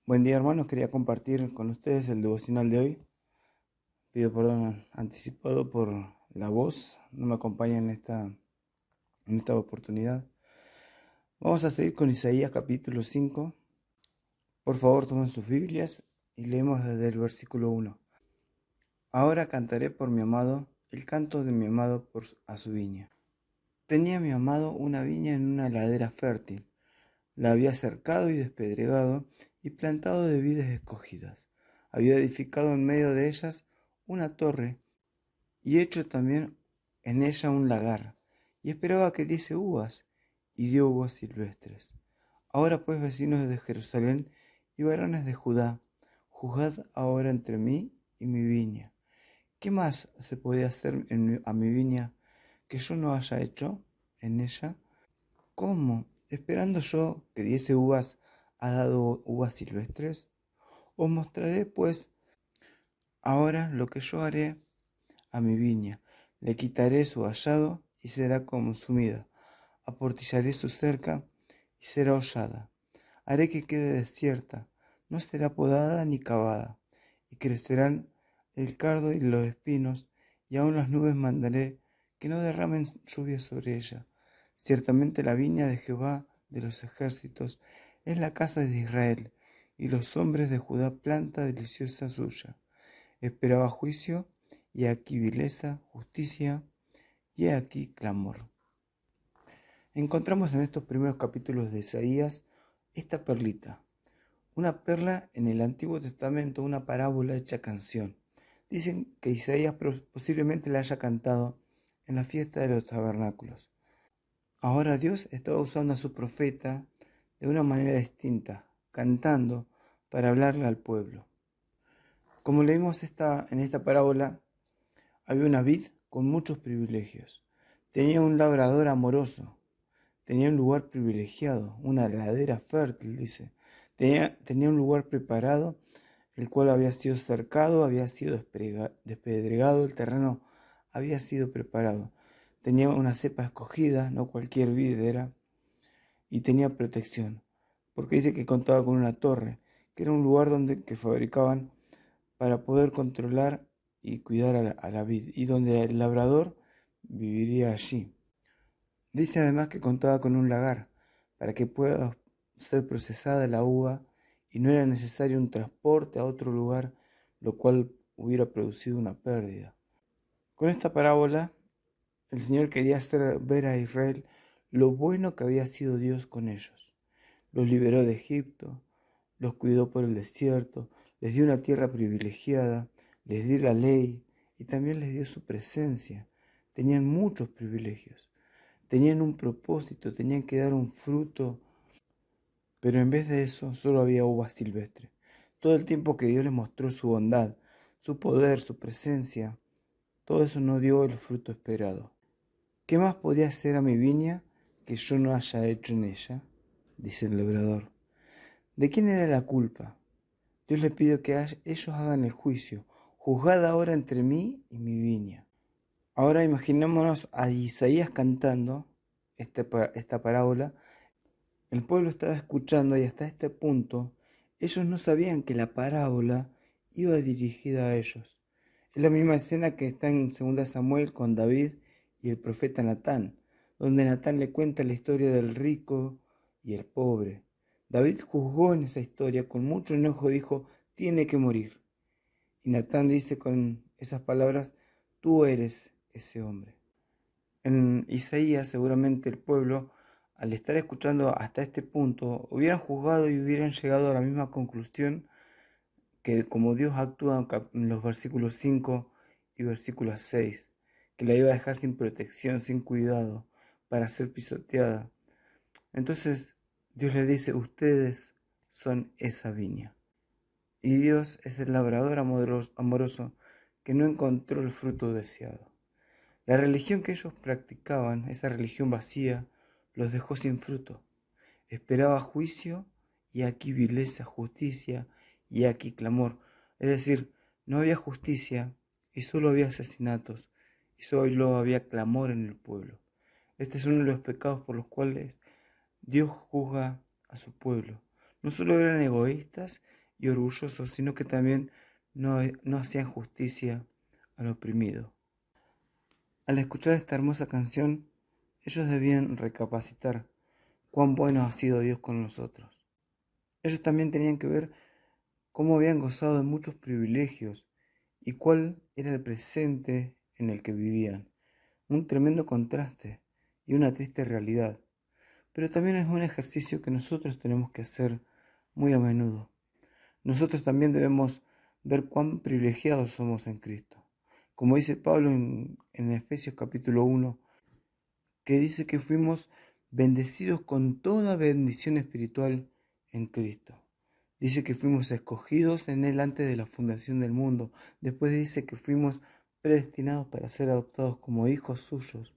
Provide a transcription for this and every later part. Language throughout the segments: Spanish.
Buen día, hermanos. Quería compartir con ustedes el devocional de hoy. Pido perdón anticipado por la voz, no me acompaña en esta oportunidad. Vamos a seguir con Isaías capítulo 5. Por favor, tomen sus Biblias y leemos desde el versículo 1. Ahora cantaré por mi amado, el canto de mi amado a su viña. Tenía mi amado una viña en una ladera fértil. La había cercado y despedregado y plantado de vides escogidas. Había edificado en medio de ellas una torre y hecho también en ella un lagar, y esperaba que diese uvas, y dio uvas silvestres. Ahora pues, vecinos de Jerusalén y varones de Judá, juzgad ahora entre mí y mi viña. ¿Qué más se podía hacer a mi viña que yo no haya hecho en ella? ¿Cómo? ¿Esperando yo que diese uvas, ha dado uvas silvestres? Os mostraré, pues, ahora lo que yo haré a mi viña. Le quitaré su vallado y será consumida. Aportillaré su cerca y será hollada. Haré que quede desierta, no será podada ni cavada. Y crecerán el cardo y los espinos, y aun las nubes mandaré que no derramen lluvia sobre ella. Ciertamente la viña de Jehová de los ejércitos es la casa de Israel, y los hombres de Judá planta deliciosa suya. Esperaba juicio, y aquí vileza, justicia, y aquí clamor. Encontramos en estos primeros capítulos de Isaías esta perlita, una perla en el Antiguo Testamento, una parábola hecha canción. Dicen que Isaías posiblemente la haya cantado en la fiesta de los tabernáculos. Ahora Dios estaba usando a su profeta de una manera distinta, cantando para hablarle al pueblo. Como leímos en esta parábola, había una vid con muchos privilegios. Tenía un labrador amoroso. Tenía un lugar privilegiado, una ladera fértil, dice. Tenía un lugar preparado, el cual había sido cercado, había sido despedregado, el terreno había sido preparado. Tenía una cepa escogida, no cualquier vid era, y tenía protección, porque dice que contaba con una torre, que era un lugar que fabricaban para poder controlar y cuidar a la vid, y donde el labrador viviría allí. Dice además que contaba con un lagar, para que pueda ser procesada la uva, y no era necesario un transporte a otro lugar, lo cual hubiera producido una pérdida. Con esta parábola, el Señor quería hacer ver a Israel lo bueno que había sido Dios con ellos. Los liberó de Egipto, los cuidó por el desierto, les dio una tierra privilegiada, les dio la ley y también les dio su presencia. Tenían muchos privilegios, tenían un propósito, tenían que dar un fruto, pero en vez de eso solo había uvas silvestres. Todo el tiempo que Dios les mostró su bondad, su poder, su presencia, todo eso no dio el fruto esperado. ¿Qué más podía hacer a mi viña que yo no haya hecho en ella? Dice el labrador. ¿De quién era la culpa? Dios le pide que ellos hagan el juicio. Juzgad ahora entre mí y mi viña. Ahora imaginémonos a Isaías cantando esta parábola. El pueblo estaba escuchando y hasta este punto ellos no sabían que la parábola iba dirigida a ellos. Es la misma escena que está en 2 Samuel con David y el profeta Natán, donde Natán le cuenta la historia del rico y el pobre. David juzgó en esa historia, con mucho enojo dijo, tiene que morir. Y Natán dice con esas palabras, tú eres ese hombre. En Isaías seguramente el pueblo, al estar escuchando hasta este punto, hubieran juzgado y hubieran llegado a la misma conclusión que como Dios actúa en los versículos 5 y versículos 6, que la iba a dejar sin protección, sin cuidado, para ser pisoteada. Entonces Dios le dice, ustedes son esa viña. Y Dios es el labrador amoroso que no encontró el fruto deseado. La religión que ellos practicaban, esa religión vacía, los dejó sin fruto. Esperaba juicio y aquí vileza, justicia y aquí clamor. Es decir, no había justicia y solo había asesinatos y solo había clamor en el pueblo. Este es uno de los pecados por los cuales Dios juzga a su pueblo. No solo eran egoístas y orgullosos, sino que también no hacían justicia al oprimido. Al escuchar esta hermosa canción, ellos debían recapacitar cuán bueno ha sido Dios con nosotros. Ellos también tenían que ver cómo habían gozado de muchos privilegios y cuál era el presente en el que vivían. Un tremendo contraste y una triste realidad. Pero también es un ejercicio que nosotros tenemos que hacer muy a menudo. Nosotros también debemos ver cuán privilegiados somos en Cristo. Como dice Pablo en Efesios capítulo 1, que dice que fuimos bendecidos con toda bendición espiritual en Cristo. Dice que fuimos escogidos en Él antes de la fundación del mundo. Después dice que fuimos predestinados para ser adoptados como hijos suyos.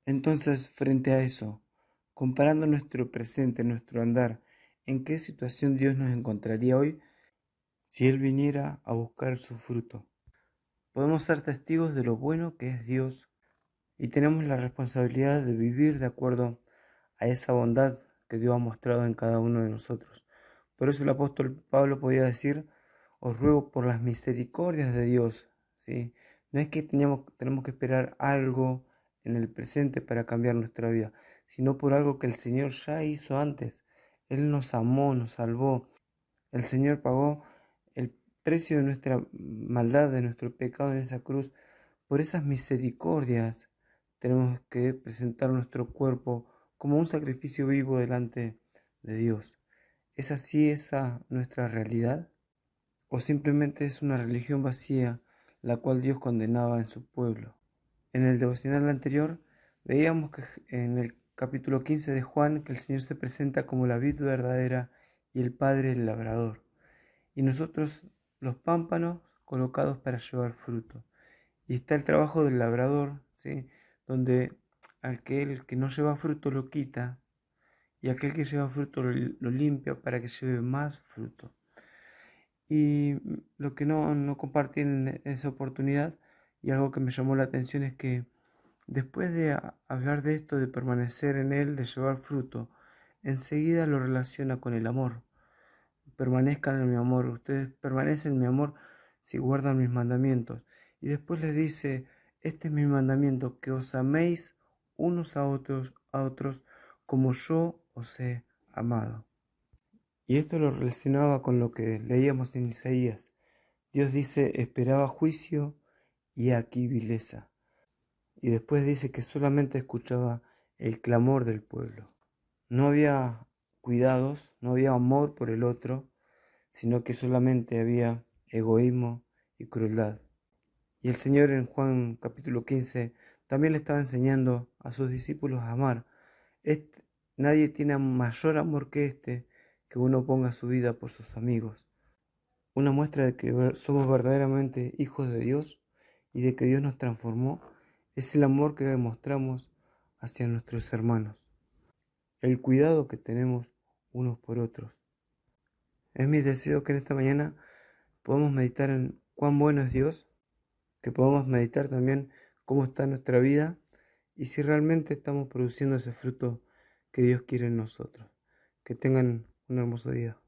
Entonces, frente a eso, comparando nuestro presente, nuestro andar, ¿en qué situación Dios nos encontraría hoy si Él viniera a buscar su fruto? Podemos ser testigos de lo bueno que es Dios y tenemos la responsabilidad de vivir de acuerdo a esa bondad que Dios ha mostrado en cada uno de nosotros. Por eso el apóstol Pablo podía decir: os ruego por las misericordias de Dios, ¿sí? No es que tenemos que esperar algo en el presente para cambiar nuestra vida, sino por algo que el Señor ya hizo antes. Él nos amó, nos salvó. El Señor pagó el precio de nuestra maldad, de nuestro pecado en esa cruz. Por esas misericordias tenemos que presentar nuestro cuerpo como un sacrificio vivo delante de Dios. ¿Es así esa nuestra realidad? ¿O simplemente es una religión vacía la cual Dios condenaba en su pueblo? En el devocional anterior veíamos que en el capítulo 15 de Juan que el Señor se presenta como la vid verdadera y el Padre el labrador, y nosotros los pámpanos colocados para llevar fruto. Y está el trabajo del labrador, ¿sí? Donde aquel que no lleva fruto lo quita y aquel que lleva fruto lo limpia para que lleve más fruto. Y lo que no compartí en esa oportunidad y algo que me llamó la atención es que después de hablar de esto, de permanecer en él, de llevar fruto, enseguida lo relaciona con el amor. Permanezcan en mi amor, ustedes permanecen en mi amor si guardan mis mandamientos. Y después les dice: este es mi mandamiento, que os améis unos a otros como yo os he amado. Y esto lo relacionaba con lo que leíamos en Isaías. Dios dice: esperaba juicio y aquí vileza. Y después dice que solamente escuchaba el clamor del pueblo. No había cuidados, no había amor por el otro, sino que solamente había egoísmo y crueldad. Y el Señor en Juan capítulo 15 también le estaba enseñando a sus discípulos a amar. Nadie tiene mayor amor que que uno ponga su vida por sus amigos. Una muestra de que somos verdaderamente hijos de Dios y de que Dios nos transformó es el amor que demostramos hacia nuestros hermanos, el cuidado que tenemos unos por otros. Es mi deseo que en esta mañana podamos meditar en cuán bueno es Dios, que podamos meditar también cómo está nuestra vida y si realmente estamos produciendo ese fruto que Dios quiere en nosotros. Que tengan un hermoso día.